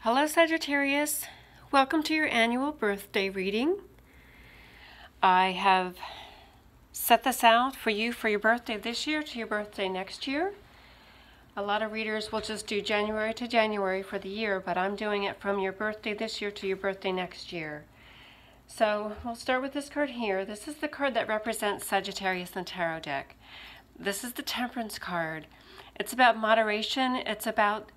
Hello Sagittarius, welcome to your annual birthday reading. I have set this out for you for your birthday this year to your birthday next year. A lot of readers will just do January to January for the year, but I'm doing it from your birthday this year to your birthday next year. So we'll start with this card here. This is the card that represents Sagittarius in the tarot deck. This is the Temperance card. It's about moderation. It's about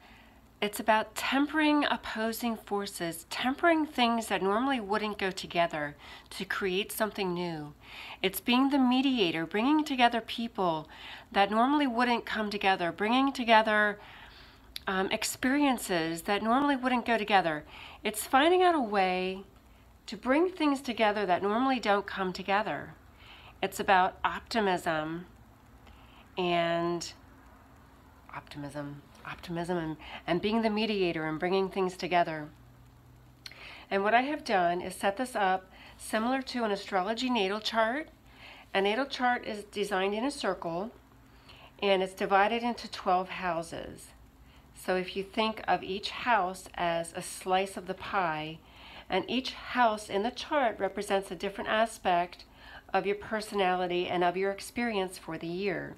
tempering opposing forces, tempering things that normally wouldn't go together to create something new. It's being the mediator, bringing together people that normally wouldn't come together, bringing together experiences that normally wouldn't go together. It's finding out a way to bring things together that normally don't come together. It's about optimism and and being the mediator and bringing things together. And what I have done is set this up similar to an astrology natal chart. A natal chart is designed in a circle and it's divided into 12 houses. So if you think of each house as a slice of the pie, and each house in the chart represents a different aspect of your personality and of your experience for the year.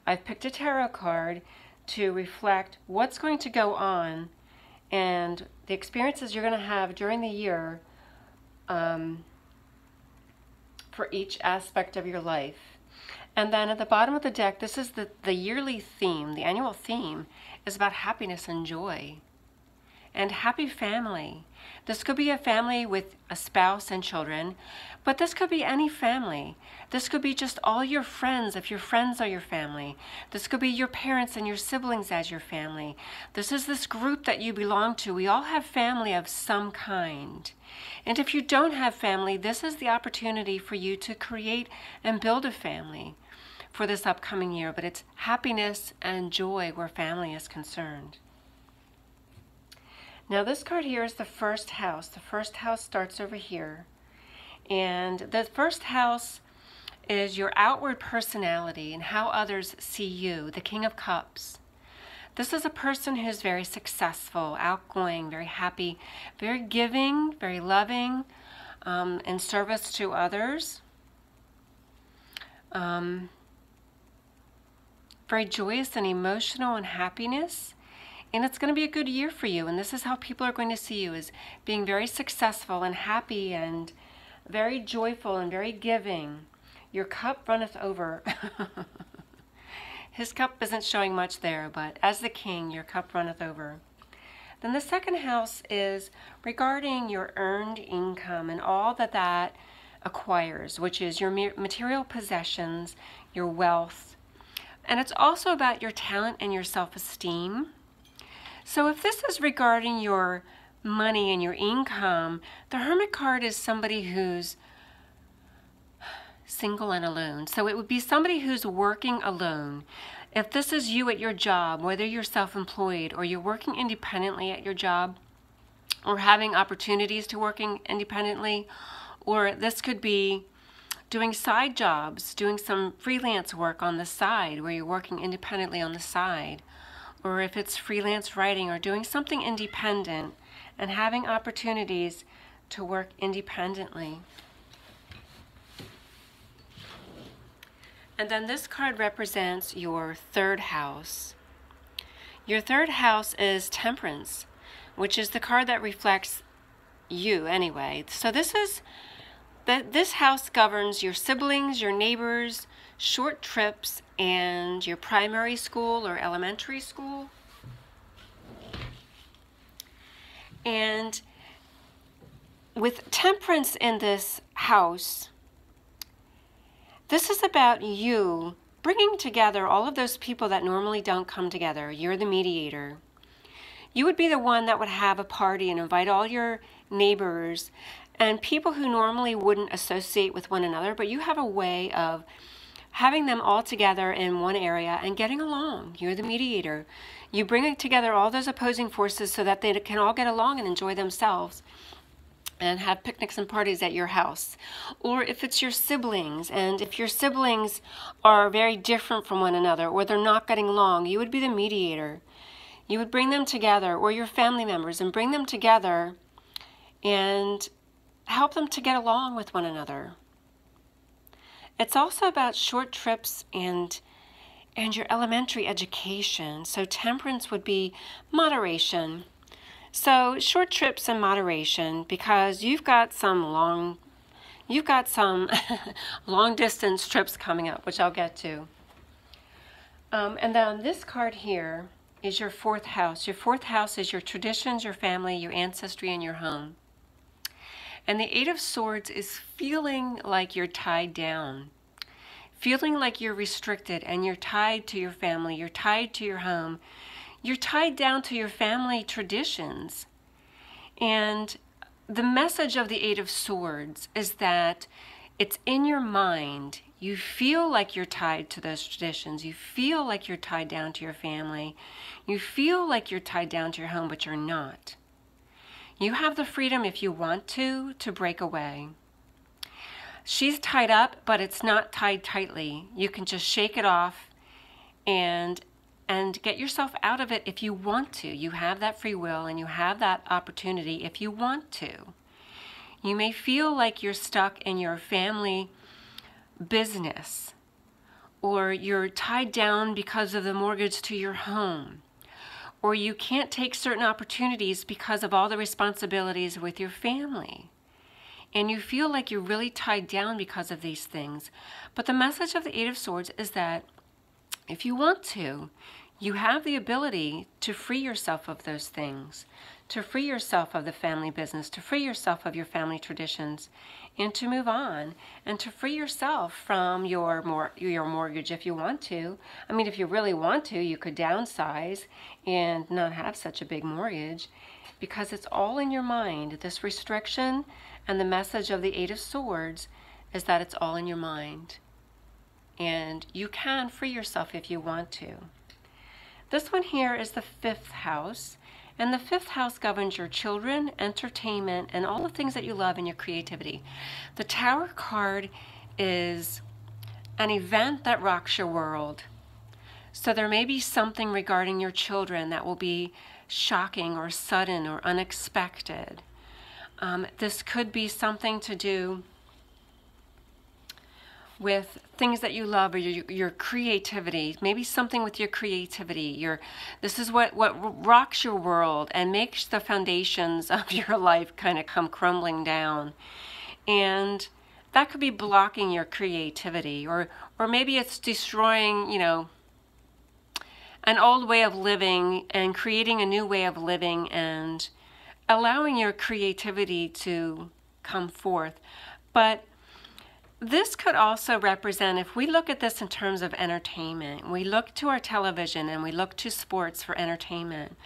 I've picked a tarot card to reflect what's going to go on and the experiences you're going to have during the year for each aspect of your life. And then at the bottom of the deck, this is the yearly theme. The annual theme is about happiness and joy and happy family. This could be a family with a spouse and children, but this could be any family. This could be just all your friends if your friends are your family. This could be your parents and your siblings as your family. This is this group that you belong to. We all have family of some kind. And if you don't have family, this is the opportunity for you to create and build a family for this upcoming year. But it's happiness and joy where family is concerned. Now this card here is the first house. The first house starts over here. And the first house is your outward personality and how others see you, the King of Cups. This is a person who's very successful, outgoing, very happy, very giving, very loving, in service to others. Very joyous and emotional and happiness. And it's going to be a good year for you. And this is how people are going to see you, as being very successful and happy and very joyful and very giving. Your cup runneth over. His cup isn't showing much there, but as the king, your cup runneth over. Then the second house is regarding your earned income and all that acquires, which is your material possessions, your wealth. And it's also about your talent and your self-esteem. So if this is regarding your money and your income, the Hermit card is somebody who's single and alone. So it would be somebody who's working alone. If this is you at your job, whether you're self-employed or you're working independently at your job or having opportunities to working independently, or this could be doing side jobs, doing some freelance work on the side where you're working independently on the side. Or if it's freelance writing or doing something independent and having opportunities to work independently. And then this card represents your third house. Your third house is Temperance, which is the card that reflects you anyway. So this house governs your siblings, your neighbors, short trips, and your primary school or elementary school. And with Temperance in this house, this is about you bringing together all of those people that normally don't come together. You're the mediator. You would be the one that would have a party and invite all your neighbors and people who normally wouldn't associate with one another, but you have a way of having them all together in one area and getting along. You're the mediator. You bring together all those opposing forces so that they can all get along and enjoy themselves and have picnics and parties at your house. Or if it's your siblings, and if your siblings are very different from one another or they're not getting along, you would be the mediator. You would bring them together, or your family members, and bring them together and help them to get along with one another. It's also about short trips and your elementary education. So temperance would be moderation. So short trips and moderation, because you've got some long distance trips coming up, which I'll get to. And then on this card here is your fourth house. Your fourth house is your traditions, your family, your ancestry, and your home. And the Eight of Swords is feeling like you're tied down, feeling like you're restricted, and you're tied to your family, you're tied to your home, you're tied down to your family traditions. And the message of the Eight of Swords is that it's in your mind. You feel like you're tied to those traditions. You feel like you're tied down to your family. You feel like you're tied down to your home, but you're not. You have the freedom, if you want to break away. She's tied up, but it's not tied tightly. You can just shake it off and get yourself out of it if you want to. You have that free will and you have that opportunity if you want to. You may feel like you're stuck in your family business, or you're tied down because of the mortgage to your home, or you can't take certain opportunities because of all the responsibilities with your family. And you feel like you're really tied down because of these things. But the message of the Eight of Swords is that if you want to, you have the ability to free yourself of those things, to free yourself of the family business, to free yourself of your family traditions, and to move on, and to free yourself from your mortgage if you want to. I mean, if you really want to, you could downsize and not have such a big mortgage, because it's all in your mind. This restriction and the message of the Eight of Swords is that it's all in your mind. And you can free yourself if you want to. This one here is the fifth house. And the fifth house governs your children, entertainment, and all the things that you love in your creativity. The Tower card is an event that rocks your world. So there may be something regarding your children that will be shocking or sudden or unexpected. This could be something to do with things that you love, or your creativity, maybe something with your creativity. This is what rocks your world and makes the foundations of your life kind of come crumbling down. And that could be blocking your creativity, or maybe it's destroying, an old way of living and creating a new way of living and allowing your creativity to come forth. But this could also represent, if we look at this in terms of entertainment, we look to our television and we look to sports for entertainment.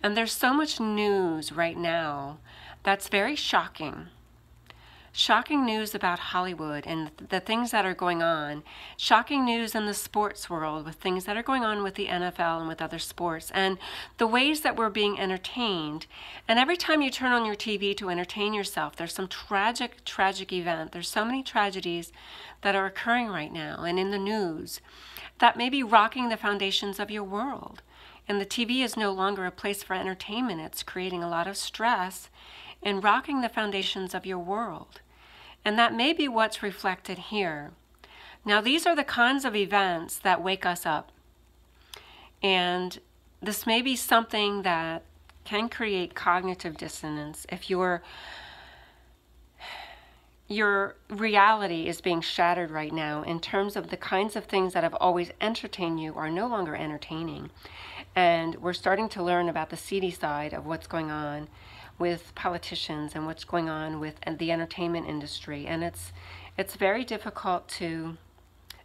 And there's so much news right now that's very shocking. Shocking news about Hollywood and the things that are going on. Shocking news in the sports world with things that are going on with the NFL and with other sports, and the ways that we're being entertained. And every time you turn on your TV to entertain yourself, there's some tragic event. There's so many tragedies that are occurring right now and in the news that may be rocking the foundations of your world. And the TV is no longer a place for entertainment. It's creating a lot of stress and rocking the foundations of your world. And that may be what's reflected here. Now, these are the kinds of events that wake us up. And this may be something that can create cognitive dissonance if your reality is being shattered right now in terms of the kinds of things that have always entertained you are no longer entertaining. And we're starting to learn about the seedy side of what's going on with politicians and what's going on with the entertainment industry. And it's very difficult to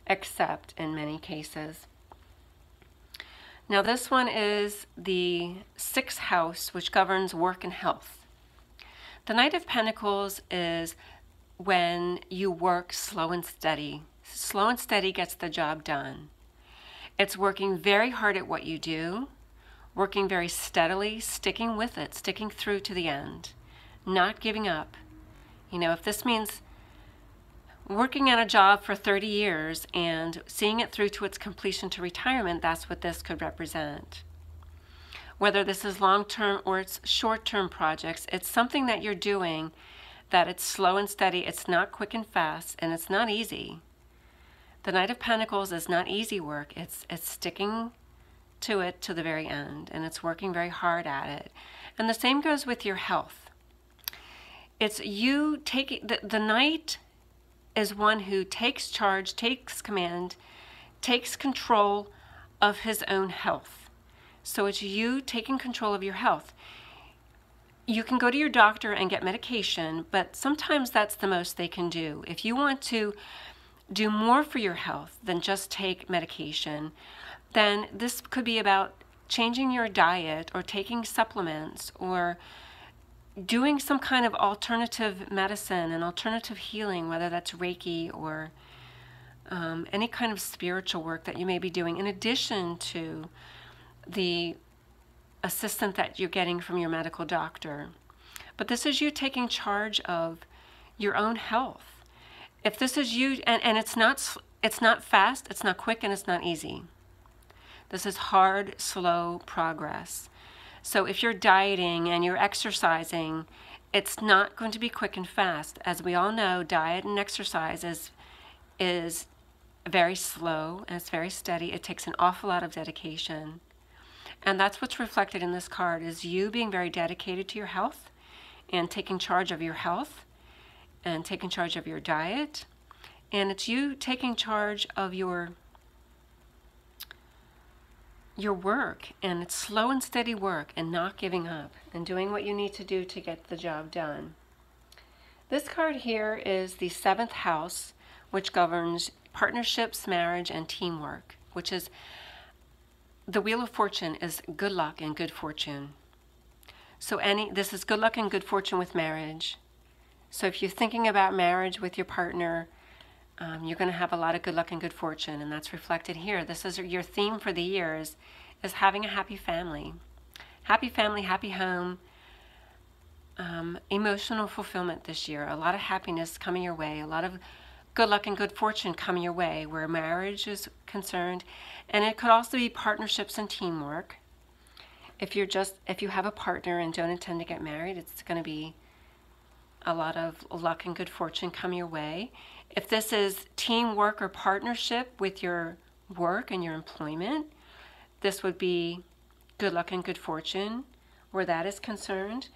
accept in many cases. Now this one is the sixth house, which governs work and health. The Knight of Pentacles is when you work slow and steady. Slow and steady gets the job done. It's working very hard at what you do, working very steadily, sticking with it, sticking through to the end, not giving up. If this means working at a job for 30 years and seeing it through to its completion to retirement, that's what this could represent. whether this is long-term or it's short-term projects. It's something that you're doing that it's slow and steady, it's not quick and fast, and it's not easy. The Knight of Pentacles is not easy work. It's sticking to it to the very end, and it's working very hard at it. And the same goes with your health. It's you taking, the Knight is one who takes charge, takes command, takes control of his own health. So it's you taking control of your health. You can go to your doctor and get medication, but sometimes that's the most they can do. If you want to do more for your health than just take medication, then this could be about changing your diet or taking supplements or doing some kind of alternative medicine and alternative healing, whether that's Reiki or any kind of spiritual work that you may be doing in addition to the assistance that you're getting from your medical doctor. But this is you taking charge of your own health. If this is you, and it's not fast, it's not quick, and it's not easy. This is hard, slow progress. So if you're dieting and you're exercising, it's not going to be quick and fast. As we all know, diet and exercise is very slow and it's very steady. It takes an awful lot of dedication. And that's what's reflected in this card, is you being very dedicated to your health and taking charge of your health and taking charge of your diet. And it's you taking charge of your work, and it's slow and steady work and not giving up and doing what you need to do to get the job done. This card here is the 7th house, which governs partnerships, marriage, and teamwork, which is the Wheel of Fortune is good luck and good fortune. So this is good luck and good fortune with marriage. So if you're thinking about marriage with your partner, you're going to have a lot of good luck and good fortune, and that's reflected here. This is your theme for the year is having a happy family. Happy family, happy home, emotional fulfillment this year. A lot of happiness coming your way, a lot of good luck and good fortune coming your way where marriage is concerned. And it could also be partnerships and teamwork. If you have a partner and don't intend to get married, it's going to be a lot of luck and good fortune come your way. If this is teamwork or partnership with your work and your employment, this would be good luck and good fortune where that is concerned.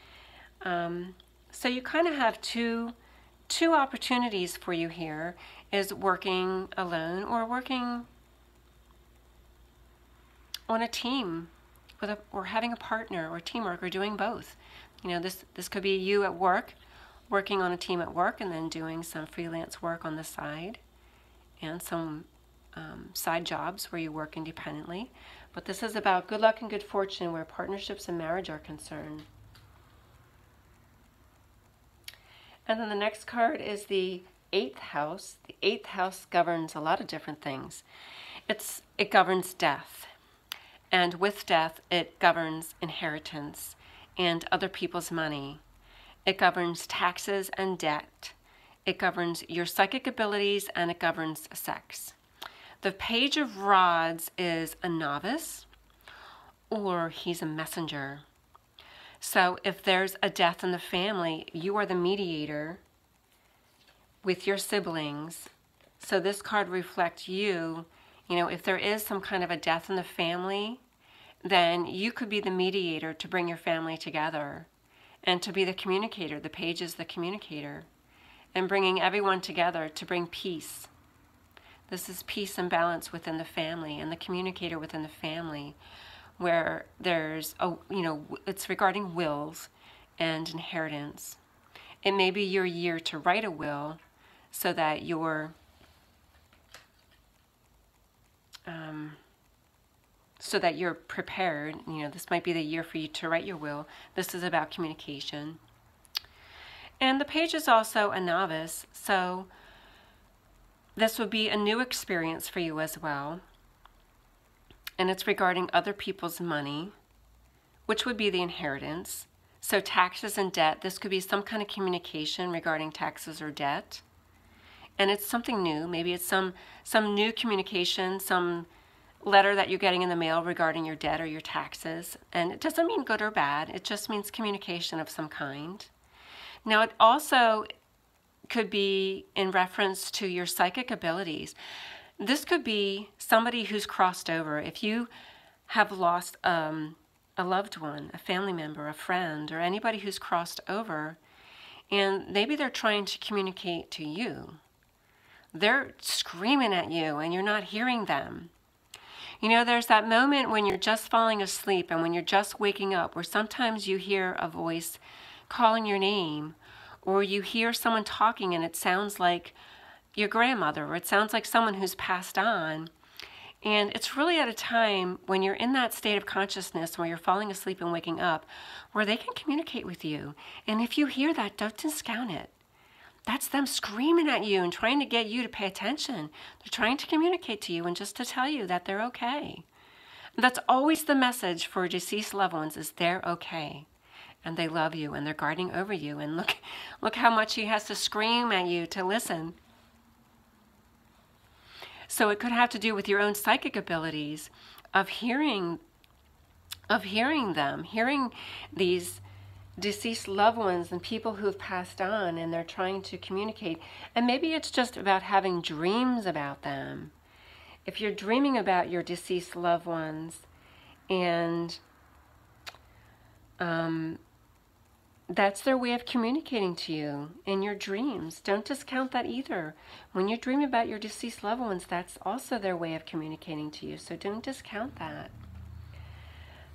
So you kind of have two opportunities for you here, is working alone or working on a team or having a partner or teamwork or doing both. You know, this could be you at work, working on a team at work and then doing some freelance work on the side and some side jobs where you work independently. But this is about good luck and good fortune where partnerships and marriage are concerned. And then the next card is the 8th house. The 8th house governs a lot of different things. It governs death. And with death, it governs inheritance and other people's money. It governs taxes and debt. It governs your psychic abilities, and it governs sex. The Page of Rods is a novice, or he's a messenger. So if there's a death in the family, you are the mediator with your siblings. So this card reflects you. You know, if there is some kind of a death in the family, then you could be the mediator to bring your family together and to be the communicator. The Page is the communicator, and bringing everyone together to bring peace. This is peace and balance within the family, and the communicator within the family, where there's it's regarding wills and inheritance. It may be your year to write a will so that you're prepared. You know, this might be the year for you to write your will. This is about communication. And the Page is also a novice, so this would be a new experience for you as well. And it's regarding other people's money, which would be the inheritance. So taxes and debt, this could be some kind of communication regarding taxes or debt. And it's something new. Maybe it's some new communication, some letter that you're getting in the mail regarding your debt or your taxes. And it doesn't mean good or bad. It just means communication of some kind. Now, it also could be in reference to your psychic abilities. This could be somebody who's crossed over. If you have lost a loved one, a family member, a friend, or anybody who's crossed over, and maybe they're trying to communicate to you. They're screaming at you and you're not hearing them. You know, there's that moment when you're just falling asleep and when you're just waking up where sometimes you hear a voice calling your name, or you hear someone talking and it sounds like your grandmother, or it sounds like someone who's passed on. And it's really at a time when you're in that state of consciousness where you're falling asleep and waking up where they can communicate with you. And if you hear that, don't discount it. That's them screaming at you and trying to get you to pay attention. They're trying to communicate to you and just to tell you that they're okay. And that's always the message for deceased loved ones, is they're okay. And they love you and they're guarding over you. And look how much he has to scream at you to listen. So it could have to do with your own psychic abilities of hearing them, hearing these deceased loved ones and people who have passed on, and they're trying to communicate. And maybe it's just about having dreams about them. If you're dreaming about your deceased loved ones, and that's their way of communicating to you in your dreams. Don't discount that either. When you dream about your deceased loved ones, that's also their way of communicating to you. So don't discount that.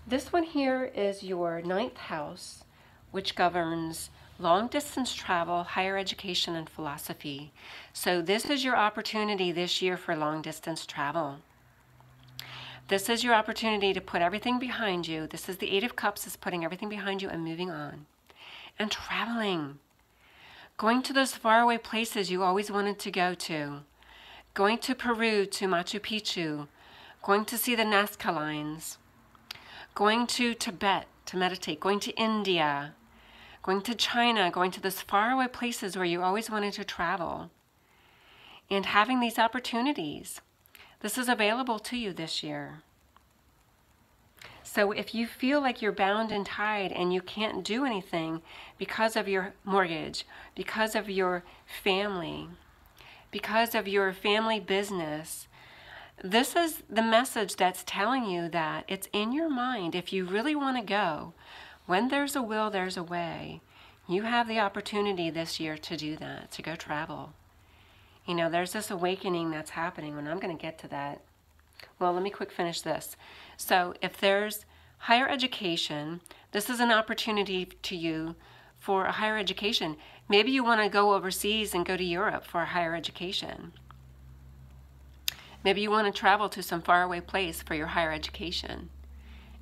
This one here is your 9th house, which governs long-distance travel, higher education, and philosophy. So this is your opportunity this year for long-distance travel. This is your opportunity to put everything behind you. This is the 8 of Cups, is putting everything behind you and moving on. And traveling. Going to those faraway places you always wanted to go to. Going to Peru, to Machu Picchu. Going to see the Nazca lines. Going to Tibet to meditate. Going to India. Going to China. Going to those faraway places where you always wanted to travel. And having these opportunities. This is available to you this year. So if you feel like you're bound and tied and you can't do anything because of your mortgage, because of your family, because of your family business, this is the message that's telling you that it's in your mind. If you really want to go, when there's a will, there's a way. You have the opportunity this year to do that, to go travel. You know, there's this awakening that's happening, and I'm going to get to that. Well, let me quick finish this. So if there's higher education, this is an opportunity to you for a higher education. Maybe you want to go overseas and go to Europe for a higher education. Maybe you want to travel to some faraway place for your higher education.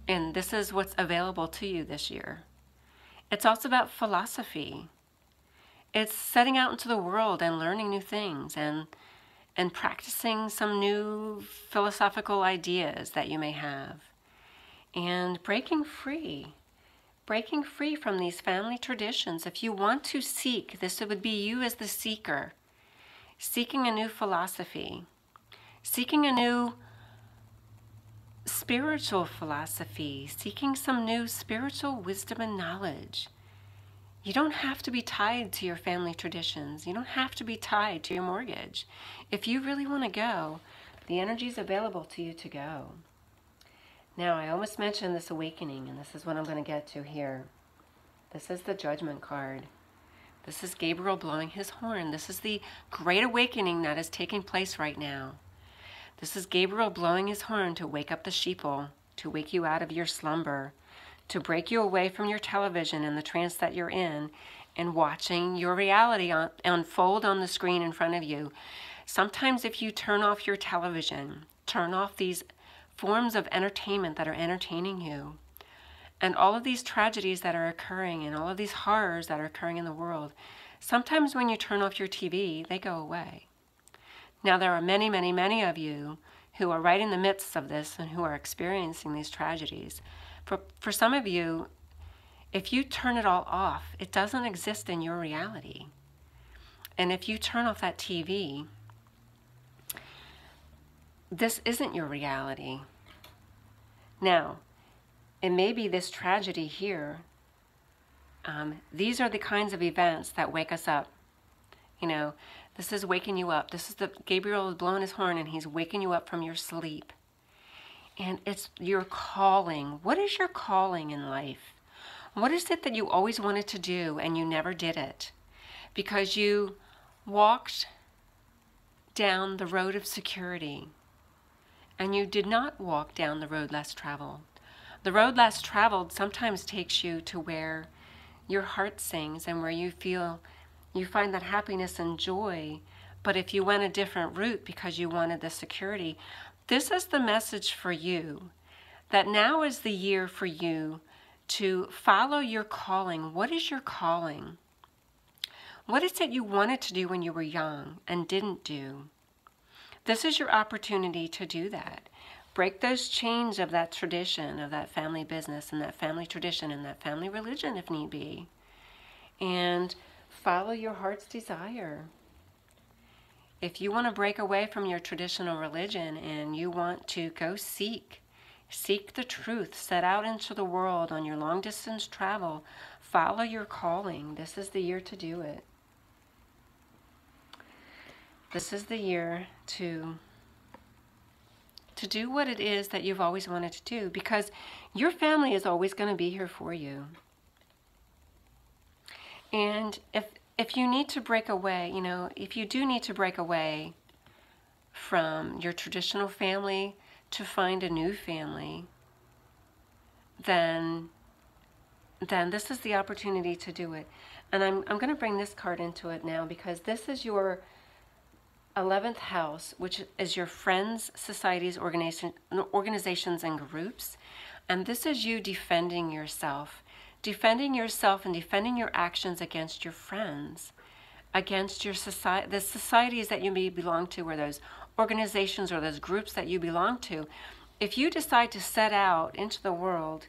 And this is what's available to you this year. It's also about philosophy. It's setting out into the world and learning new things and practicing some new philosophical ideas that you may have. And breaking free from these family traditions. If you want to seek, this would be you as the seeker, seeking a new philosophy, seeking a new spiritual philosophy, seeking some new spiritual wisdom and knowledge. You don't have to be tied to your family traditions. You don't have to be tied to your mortgage. If you really want to go, the energy is available to you to go. Now, I almost mentioned this awakening, and this is what I'm going to get to here. This is the Judgment card. This is Gabriel blowing his horn. This is the great awakening that is taking place right now. This is Gabriel blowing his horn to wake up the sheeple, to wake you out of your slumber, to break you away from your television and the trance that you're in and watching your reality unfold on the screen in front of you. Sometimes if you turn off your television, turn off these forms of entertainment that are entertaining you, and all of these tragedies that are occurring and all of these horrors that are occurring in the world, sometimes when you turn off your TV, they go away. Now, there are many, many, many of you who are right in the midst of this and who are experiencing these tragedies. For some of you, if you turn it all off, it doesn't exist in your reality. And if you turn off that TV, this isn't your reality. Now, it may be this tragedy here. These are the kinds of events that wake us up. You know, this is waking you up. This is Gabriel is blowing his horn and he's waking you up from your sleep. And it's your calling. What is your calling in life? What is it that you always wanted to do and you never did it? Because you walked down the road of security and you did not walk down the road less traveled. The road less traveled sometimes takes you to where your heart sings and where you find that happiness and joy. But if you went a different route because you wanted the security, this is the message for you, that now is the year for you to follow your calling. What is your calling? What is it you wanted to do when you were young and didn't do? This is your opportunity to do that. Break those chains of that tradition, of that family business and that family tradition and that family religion if need be. And follow your heart's desire. If you want to break away from your traditional religion and you want to go seek the truth, set out into the world on your long distance travel, follow your calling. This is the year to do it. This is the year to do what it is that you've always wanted to do, because your family is always going to be here for you. And if you need to break away, you know, if you do need to break away from your traditional family to find a new family, then this is the opportunity to do it. And I'm going to bring this card into it now, because this is your 11th house, which is your friends, societies, organizations, and groups. And this is you defending yourself and defending your actions against your friends, against your society, the societies that you may belong to, or those organizations or those groups that you belong to. If you decide to set out into the world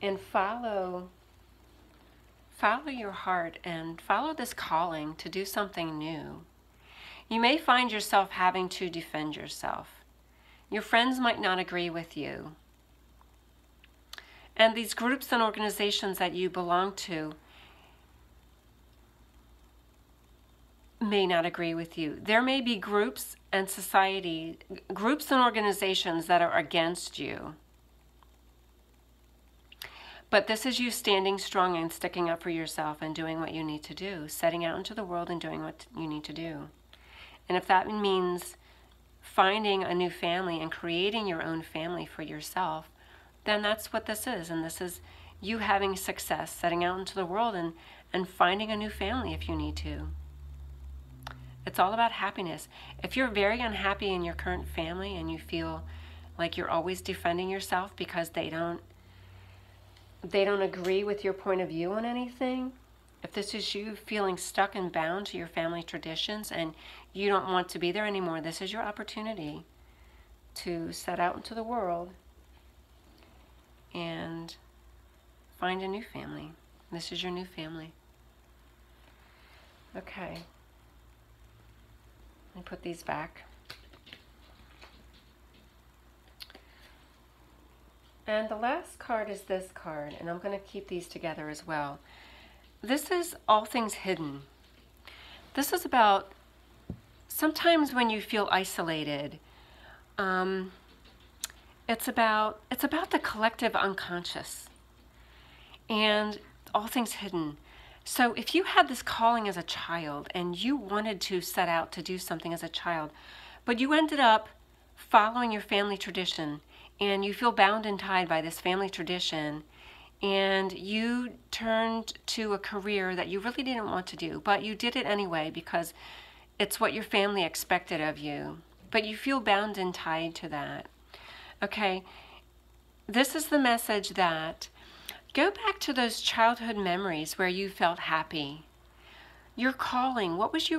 and follow your heart and follow this calling to do something new, you may find yourself having to defend yourself. Your friends might not agree with you. And these groups and organizations that you belong to may not agree with you. There may be groups and organizations that are against you. But this is you standing strong and sticking up for yourself and doing what you need to do, setting out into the world and doing what you need to do. And if that means finding a new family and creating your own family for yourself, then that's what this is. And this is you having success, setting out into the world and finding a new family if you need to. It's all about happiness. If you're very unhappy in your current family and you feel like you're always defending yourself because they don't agree with your point of view on anything, if this is you feeling stuck and bound to your family traditions and you don't want to be there anymore, this is your opportunity to set out into the world and find a new family. This is your new family. Okay. Let me put these back. And the last card is this card, and I'm going to keep these together as well. This is all things hidden. This is about sometimes when you feel isolated. It's about the collective unconscious and all things hidden. So if you had this calling as a child and you wanted to set out to do something as a child, but you ended up following your family tradition and you feel bound and tied by this family tradition, and you turned to a career that you really didn't want to do, but you did it anyway because it's what your family expected of you, but you feel bound and tied to that. Okay, this is the message that go back to those childhood memories where you felt happy. Your calling, what was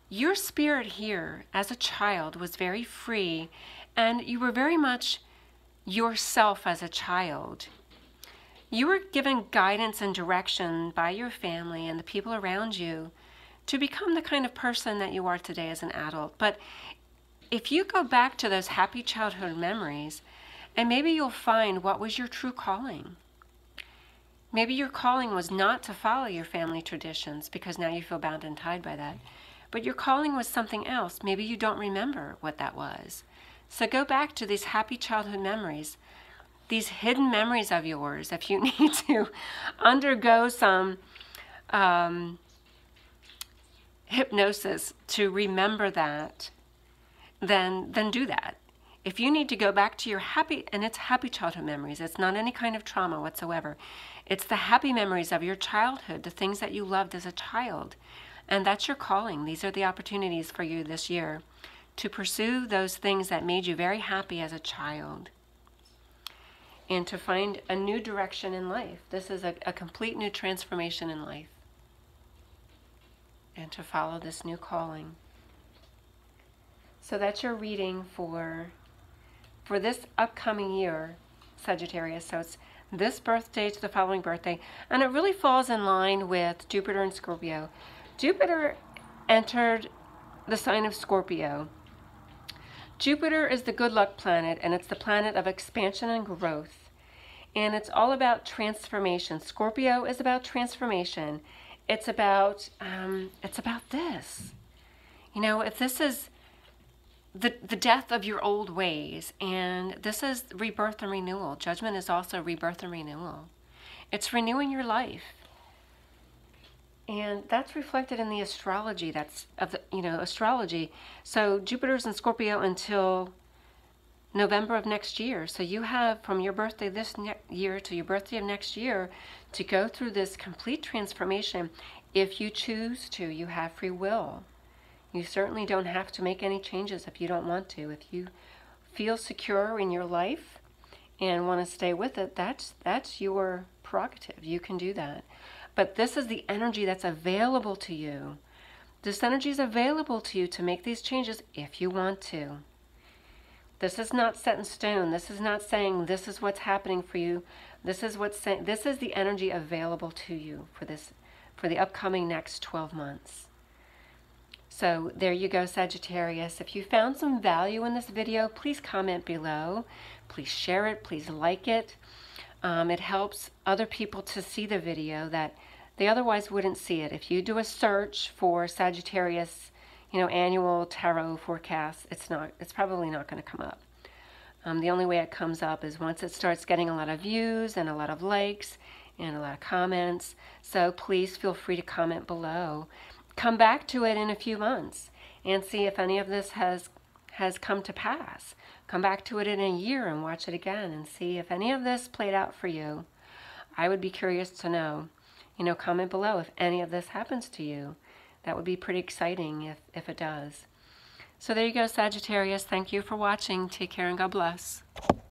your spirit here as a child was very free, and you were very much yourself as a child. You were given guidance and direction by your family and the people around you to become the kind of person that you are today as an adult. But if you go back to those happy childhood memories, and maybe you'll find what was your true calling. Maybe your calling was not to follow your family traditions because now you feel bound and tied by that. But your calling was something else. Maybe you don't remember what that was. So go back to these happy childhood memories, these hidden memories of yours. If you need to undergo some hypnosis to remember that, then do that. If you need to go back to your happy, and it's happy childhood memories, it's not any kind of trauma whatsoever. It's the happy memories of your childhood, the things that you loved as a child. And that's your calling. These are the opportunities for you this year to pursue those things that made you very happy as a child and to find a new direction in life. This is a complete new transformation in life, and to follow this new calling. So that's your reading for this upcoming year, Sagittarius. So it's this birthday to the following birthday, and it really falls in line with Jupiter and Scorpio. Jupiter entered the sign of Scorpio. Jupiter is the good luck planet, and it's the planet of expansion and growth. And it's all about transformation. Scorpio is about transformation. It's about this. You know, if this is the death of your old ways, and this is rebirth and renewal. Judgment is also rebirth and renewal. It's renewing your life. And that's reflected in the astrology. That's astrology. So Jupiter's in Scorpio until November of next year. So you have from your birthday this year to your birthday of next year to go through this complete transformation. If you choose to, you have free will. You certainly don't have to make any changes if you don't want to. If you feel secure in your life and want to stay with it, that's your prerogative. You can do that. But this is the energy that's available to you. This energy is available to you to make these changes if you want to. This is not set in stone. This is not saying this is what's happening for you. This is the energy available to you for the upcoming next 12 months. So there you go, Sagittarius. If you found some value in this video, please comment below. Please share it. Please like it. It helps other people to see the video that they otherwise wouldn't see it. If you do a search for Sagittarius, annual tarot forecast, it's probably not going to come up. The only way it comes up is once it starts getting a lot of views and a lot of likes and a lot of comments. So please feel free to comment below. Come back to it in a few months and see if any of this has come to pass. Come back to it in a year and watch it again and see if any of this played out for you. I would be curious to know. Comment below if any of this happens to you. That would be pretty exciting if it does. So there you go, Sagittarius. Thank you for watching. Take care and God bless.